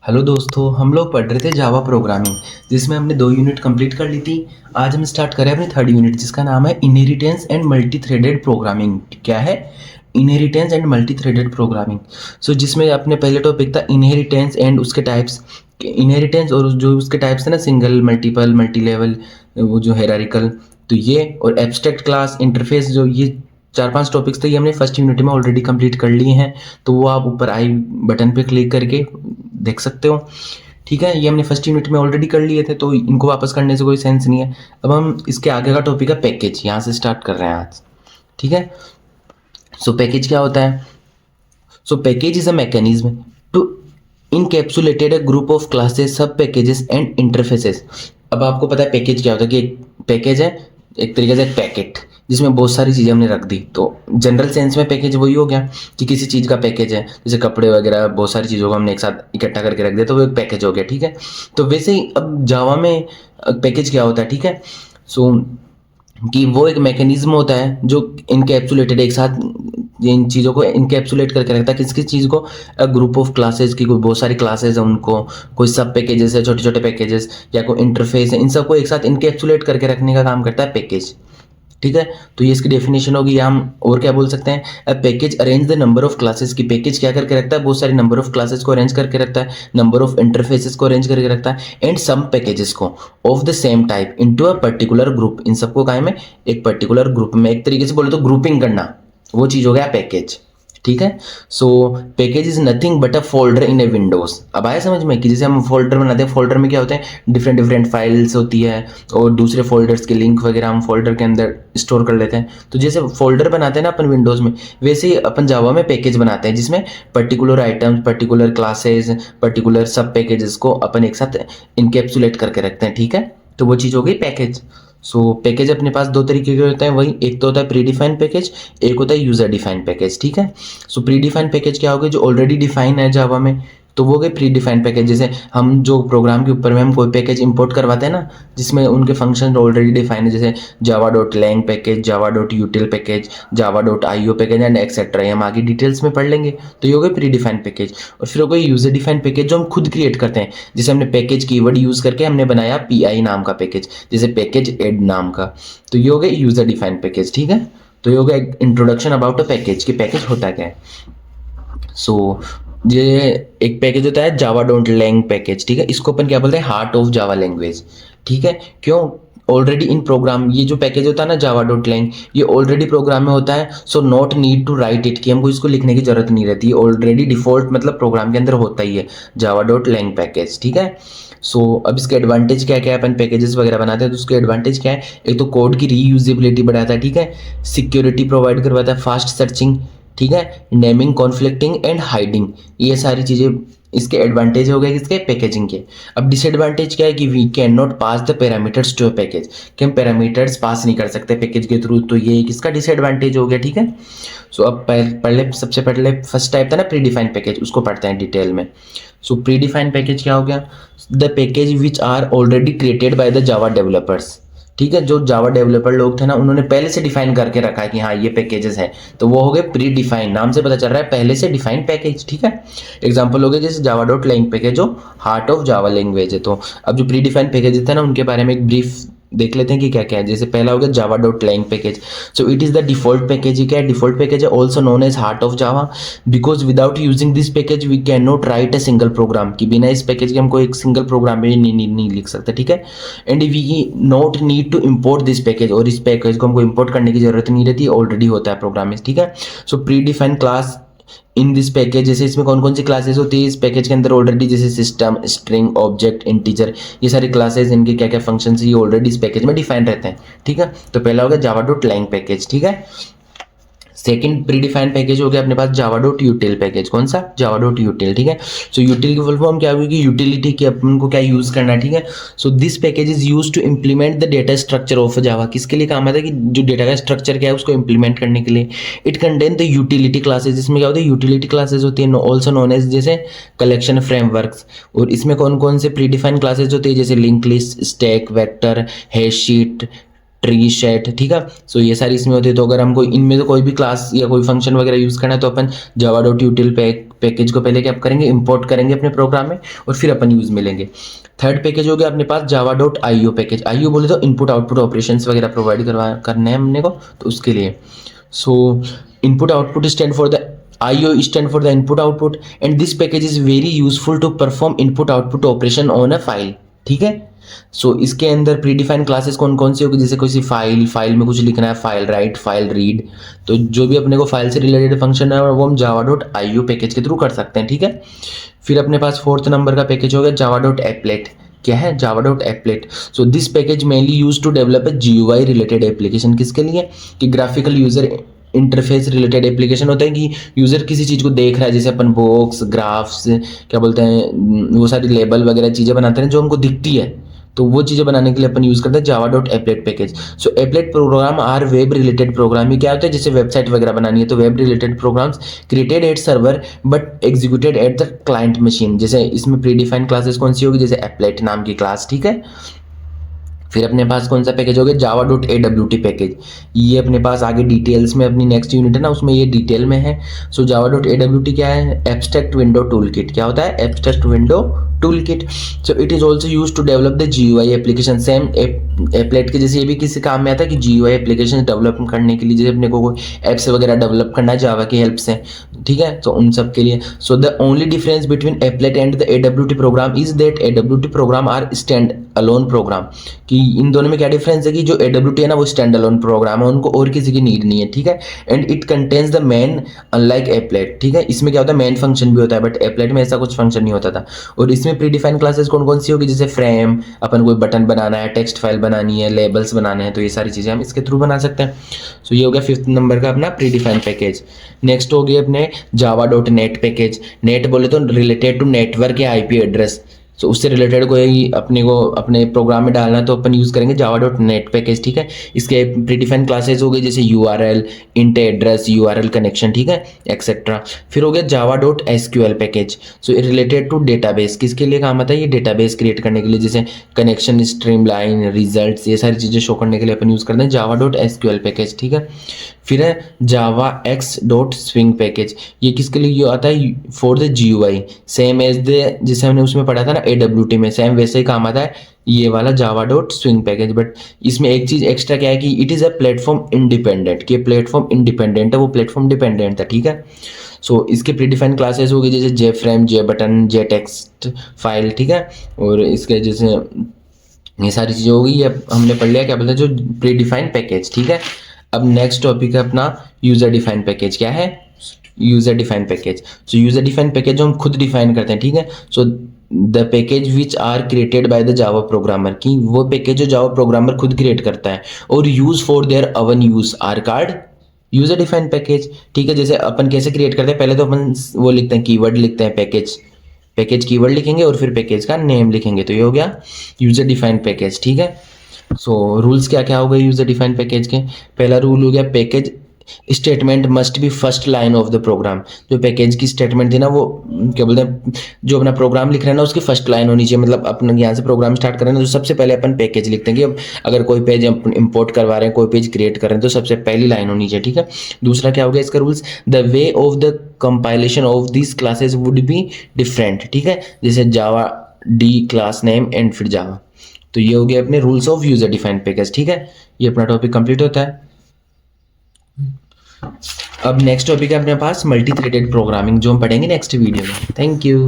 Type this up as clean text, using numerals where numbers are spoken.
Hello दोस्तों, हम लोग पढ़ रहे थे जावा प्रोग्रामिंग, जिसमें हमने 2 यूनिट कंप्लीट कर ली थी। आज हम स्टार्ट करें अपनी 3rd यूनिट, जिसका नाम है inheritance and multi threaded programming. क्या है inheritance and multi threaded programming? जिसमें अपने पहले टॉपिक था इनहेरिटेंस एंड उसके टाइप्स। इनहेरिटेंस और जो उसके टाइप्स थे ना, सिंगल, मल्टीपल, मल्टी लेवल, वो जो हेरारिकल, तो ये और एब्स्ट्रैक्ट क्लास इंटरफेस, जो ये 4-5 टॉपिक्स थे, ये हमने फर्स्ट यूनिट में ऑलरेडी कंप्लीट कर लिए हैं। तो वो आप ऊपर आई बटन पे क्लिक करके देख सकते हो। ठीक है, ये हमने फर्स्ट यूनिट में ऑलरेडी कर लिए थे, तो इनको वापस करने से कोई सेंस नहीं है। अब हम इसके आगे का टॉपिक है पैकेज, यहाँ से स्टार्ट कर रहे हैं आज। ठीक है, पैकेज क्या होता है? Package is a mechanism to encapsulated a group of classes, sub packages and interfaces. अब आपको पता है पैकेज क्या होता है, कि एक पैकेज है, एक तरीके से एक पैकेट, जिसमें बहुत सारी चीज़ें हमने रख दी। तो जनरल सेंस में पैकेज वही हो गया कि किसी चीज़ का पैकेज है, जैसे कपड़े वगैरह, बहुत सारी चीज़ों को हमने एक साथ इकट्ठा करके रख दिया, तो वो एक पैकेज हो गया। ठीक है, तो वैसे ही अब जावा में पैकेज क्या होता है? ठीक है, सो कि वो एक मैकेनिज्म होता है जो इनकैप्सुलेटेड, एक साथ इन चीज़ों को इनकैप्सुलेट करके रखता है। किस किस चीज़ को? ग्रुप ऑफ क्लासेस की, कोई बहुत सारी क्लासेस है उनको, कोई सब पैकेजेस है, छोटे छोटे पैकेजेस, या कोई इंटरफेस है, इन सबको एक साथ इनकैप्सुलेट करके रखने का काम करता है पैकेज। ठीक है, तो ये इसकी डेफिनेशन होगी। या हम और क्या बोल सकते हैं? A package arrange the number of classes की, पैकेज क्या करके रखता है? बहुत सारी नंबर ऑफ क्लासेस को अरेंज करके रखता है, नंबर ऑफ इंटरफेसेस को अरेंज करके रखता है, एंड सम पैकेजेस को of the same type into a particular group. इन सबको काय में? एक पर्टिकुलर ग्रुप में, एक तरीके से बोले तो ग्रुपिंग करना, वो चीज़ हो गया पैकेज। ठीक है, package is nothing but a folder in A Windows. अब आया समझ में कि जैसे हम फोल्डर बनाते हैं, फोल्डर में क्या होते हैं? डिफरेंट डिफरेंट फाइल्स होती है, और दूसरे फोल्डर्स के लिंक वगैरह हम फोल्डर के अंदर स्टोर कर लेते हैं। तो जैसे फोल्डर बनाते हैं ना अपन विंडोज में, वैसे ही अपन जावा में पैकेज बनाते हैं, जिसमें particular items, particular classes, particular सब पैकेजेस को अपन एक साथ इनकेप्सुलेट करके रखते हैं। ठीक है, तो वो चीज़ हो गई पैकेज। पैकेज अपने पास दो तरीके के होते हैं, वही एक तो होता है प्री डिफाइंड पैकेज, एक होता है यूजर डिफाइंड पैकेज। ठीक है, प्री डिफाइंड पैकेज क्या होगा? जो ऑलरेडी डिफाइन है जावा में, तो वो गए प्री डिफाइंड पैकेज। जैसे हम जो प्रोग्राम के ऊपर में हम कोई पैकेज इंपोर्ट करवाते हैं ना, जिसमें उनके फंक्शन ऑलरेडी डिफाइन है, जैसे Java dot lang package, Java dot util package, Java dot I package and etcetera, हम आगे डिटेल्स में पढ़ लेंगे। तो ये हो गए प्री डिफाइंड पैकेज। और फिर हो गए यूजर डिफाइंड पैकेज, जो हम खुद क्रिएट करते हैं। जैसे हमने पैकेज कीवर्ड यूज करके हमने बनाया पी नाम का पैकेज, जैसे पैकेज एड नाम का, तो ये हो गए यूजर डिफाइंड पैकेज। ठीक है, तो ये हो गया इंट्रोडक्शन अबाउट अ पैकेज, कि पैकेज होता क्या है। ये एक पैकेज होता है जावा डॉट लैंग पैकेज। ठीक है, इसको अपन क्या बोलते हैं? Heart of Java language. ठीक है, क्यों? ऑलरेडी इन प्रोग्राम, ये जो पैकेज होता है ना जावा डॉट लैंग, ये ऑलरेडी प्रोग्राम में होता है। Not need to write it, कि हमको इसको लिखने की जरूरत नहीं रहती है, ऑलरेडी डिफॉल्ट मतलब प्रोग्राम के अंदर होता ही है जावा डॉट लैंग पैकेज। ठीक है, अब इसके एडवांटेज क्या क्या है? अपन पैकेजेस वगैरह बनाते हैं तो उसके एडवांटेज क्या है? एक तो कोड की रीयूजेबिलिटी बढ़ाता है। ठीक है, सिक्योरिटी प्रोवाइड करवाता है, फास्ट सर्चिंग, ठीक है, नेमिंग, कॉन्फ्लिक्टिंग एंड हाइडिंग, ये सारी चीज़ें इसके एडवांटेज हो गए किसके? पैकेजिंग के। अब डिसएडवांटेज क्या है? कि we can not pass the parameters to a package, कि हम पैरामीटर्स पास नहीं कर सकते पैकेज के थ्रू, तो ये किसका डिसएडवांटेज हो गया। ठीक है, अब पहले सबसे पहले फर्स्ट टाइप था ना प्री डिफाइंड पैकेज, उसको पढ़ते हैं डिटेल में। प्री डिफाइंड पैकेज क्या हो गया? The package which are already created by the Java developers. ठीक है, जो जावा डेवलपर लोग थे ना, उन्होंने पहले से डिफाइन करके रखा है कि हाँ ये पैकेजेस हैं, तो वो हो गए प्री डिफाइन, नाम से पता चल रहा है पहले से डिफाइन पैकेज। ठीक है, एग्जांपल हो गए जैसे जावा डॉट लैंग पैकेज, जो हार्ट ऑफ जावा लैंग्वेज है। तो अब जो प्री डिफाइन पैकेज थे ना, उनके बारे में एक ब्रीफ देख लेते हैं कि क्या क्या है। जैसे पहला हो गया Java dot lang package, it is the default package. क्या है? डिफॉल्ट पैकेज है, also known as heart of Java, because without using this package we can not write a single program, कि बिना इस पैकेज के हम कोई एक सिंगल प्रोग्राम भी नहीं लिख सकते। ठीक है, and we not need to import this package, और इस पैकेज को हमको इम्पोर्ट करने की जरूरत नहीं रहती, ऑलरेडी होता है प्रोग्राम में। ठीक है, pre defined class in this package, जैसे इसमें कौन कौन सी क्लासेस होती है इस पैकेज के अंदर ऑलरेडी, जैसे सिस्टम, स्ट्रिंग, ऑब्जेक्ट, इंटीजर, ये सारी क्लासेस, इनके क्या क्या फंक्शन ये ऑलरेडी इस पैकेज में डिफाइन रहते हैं। ठीक है, तो पहला हो गया जावा डॉट लैंग पैकेज। ठीक है, सेकंड प्री डिफाइंड पैकेज हो गया अपने पास जावा डॉट यूटिल पैकेज। कौन सा? जावा डॉट यूटिल। ठीक है, यूटिल की फुल फॉर्म क्या होगी? यूटिलिटी, की अपन को क्या यूज करना है। ठीक है, this package is use to implement the data structure of Java. किसके लिए काम आता है? कि जो डेटा का स्ट्रक्चर क्या है उसको इम्प्लीमेंट करने के लिए। It contain the utility classes, इसमें क्या होता है? यूटिलिटी क्लासेज होती है, ऑल्सो नोन एज जैसे कलेक्शन फ्रेमवर्क्स। और इसमें कौन कौन से प्री डिफाइंड क्लासेज होती है? जैसे link list, stack, vector, hash sheet, tree set. ठीक है, ये सारी इसमें होती है। तो अगर हमको इनमें से कोई भी क्लास या कोई फंक्शन वगैरह यूज करना है, तो अपन जावा डॉट यूटिल पैकेज को पहले क्या करेंगे, इंपोर्ट करेंगे अपने प्रोग्राम में और फिर अपन यूज़ में लेंगे। थर्ड पैकेज हो गया अपने पास java.io पैकेज। आईओ बोले तो इनपुट आउटपुट ऑपरेशंस वगैरह प्रोवाइड करने हैं हमने को, तो उसके लिए सो input output stand for the IO stand for the input output and this package is very useful to perform input output operation on a file। ठीक है, सो इसके अंदर प्री डिफाइंड क्लासेस कौन कौन सी होगी, जैसे कोई सी फाइल में कुछ लिखना है, फाइल राइट, फाइल रीड, तो जो भी अपने को फाइल से रिलेटेड फंक्शन है वो हम java.io पैकेज के थ्रू कर सकते हैं। ठीक है, फिर अपने पास फोर्थ नंबर का पैकेज हो गया java.applet। क्या है, java.applet। So this package mainly use to develop a GUI related application. किसके लिए, कि graphical user interface related application होता है कि यूज़र किसी चीज़ को देख रहा है, जैसे अपन बॉक्स, ग्राफ्स, क्या बोलते हैं, वो सारी लेबल वगैरह चीज़ें बनाते हैं जो हमको दिखती है, तो वो चीज़ें बनाने के लिए अपन यूज़ करते हैं java.applet package. So applet program are web related program. ये क्या होता है, जैसे वेबसाइट वगैरह बनानी है तो web related programs created at server but executed at the client machine. जैसे इसमें प्री डिफाइंड क्लासेस कौन सी होगी, जैसे एप्लेट नाम की क्लास। ठीक है, फिर अपने पास कौन सा पैकेज हो गया, java.awt पैकेज। ये अपने पास आगे डिटेल्स में अपनी नेक्स्ट यूनिट है ना, उसमें ये डिटेल में है। सो java.awt क्या है, एब्स्ट्रैक्ट विंडो टूल किट। क्या होता है, abstract window tool kit. So it is also use to develop the GUI application. Same applet के जैसे ये भी किसी काम में आता है कि GUI एप्लीकेशन डेवलप करने के लिए, जैसे अपने को कोई एप्स वगैरह डेवलप करना है जावा की हेल्प से। ठीक है, तो उन सब के लिए। So the only difference between applet and the AWT program is that AWT program are stand alone program. कि इन दोनों में क्या डिफरेंस है, कि जो AWT है ना वो स्टैंड अलोन प्रोग्राम है, उनको और किसी की नीड नहीं है। ठीक है, and it contains the main unlike applet. ठीक है, इसमें क्या होता है, मेन फंक्शन भी होता है, बट एप्लेट में ऐसा कुछ फंक्शन नहीं होता था। और इसमें प्री डिफाइंड क्लासेस कौन कौन सी होगी, जैसे फ्रेम, अपन कोई बटन बनाना है, टेक्स्ट फाइल बनानी है, लेबल्स बनाने हैं, तो ये सारी चीज़ें हम इसके थ्रू बना सकते हैं। सो ये हो गया फिफ्थ नंबर का अपना प्री डिफाइंड पैकेज। नेक्स्ट हो गया अपने java.net पैकेज। नेट बोले तो रिलेटेड टू नेटवर्क या IP एड्रेस। सो उससे रिलेटेड कोई अपने को अपने प्रोग्राम में डालना है तो अपन यूज़ करेंगे java.net पैकेज। ठीक है, इसके प्रीडिफाइंड क्लासेस हो गए जैसे URL, int address, URL connection. ठीक है, एक्सेट्रा। फिर हो गया java.sql package. So related to database. किसके लिए काम आता है, ये डेटाबेस क्रिएट करने के लिए, जैसे कनेक्शन, स्ट्रीमलाइन, रिजल्ट्स, ये सारी चीज़ें शो करने के लिए अपन यूज़ करते हैं java.sql पैकेज। ठीक है, फिर है javax.swing पैकेज। ये किसके लिए ये आता है, for the GUI। Same as the, जैसे हमने उसमें पढ़ा था ना AWT में, सेम वैसे ही काम आता है ये वाला java.swing पैकेज। बट इसमें एक चीज़ एक्स्ट्रा क्या है कि it is a platform independent. कि प्लेटफॉर्म इंडिपेंडेंट है, वो प्लेटफॉर्म डिपेंडेंट था। ठीक है, सो इसके प्रीडिफाइंड क्लासेस होगी जैसे JFrame, JButton, JText फाइल। ठीक है, और इसके जैसे ये सारी चीज़ें होगी, ये हमने पढ़ लिया क्या बोलते हैं, जो प्रीडिफाइंड पैकेज। ठीक है, अब नेक्स्ट टॉपिक है अपना यूज़र डिफाइन पैकेज। क्या है, user define package. So user define package जो हम खुद डिफाइन करते हैं। ठीक है, so the package which are created by the Java programmer. की वो पैकेज जो जावा प्रोग्रामर खुद क्रिएट करता है और use for their own use or card user define package. ठीक है, जैसे अपन कैसे क्रिएट करते हैं, पहले तो अपन वो लिखते हैं, कीवर्ड लिखते हैं, पैकेज कीवर्ड लिखेंगे और फिर पैकेज का नेम लिखेंगे, तो ये हो गया यूज़र डिफाइन पैकेज। ठीक है, सो रूल्स क्या क्या हो गए यूजर डिफाइंड पैकेज के। पहला रूल हो गया, package statement must be first line of the program. जो पैकेज की स्टेटमेंट थी ना, वो क्या बोलते हैं, जो अपना प्रोग्राम लिख रहे हैं ना उसकी फर्स्ट लाइन होनी चाहिए। मतलब अपन यहाँ से प्रोग्राम स्टार्ट कर रहे हैं तो सबसे पहले अपन पैकेज लिखते हैं कि अब अगर कोई पेज इंपोर्ट करवा रहे हैं, कोई पेज क्रिएट कर रहे हैं, तो सबसे पहली लाइन होनी चाहिए। ठीक है, दूसरा क्या हो गया इसका rules, the way of the compilation of this classes would be different. ठीक है, जैसे जावा डी क्लास नेम एंड फिर जावा। तो ये हो गया अपने rules of user defined package. ठीक है, ये अपना टॉपिक कंप्लीट होता है। अब नेक्स्ट टॉपिक है अपने पास मल्टी थ्रेडेड प्रोग्रामिंग, जो हम पढ़ेंगे नेक्स्ट वीडियो में। Thank you.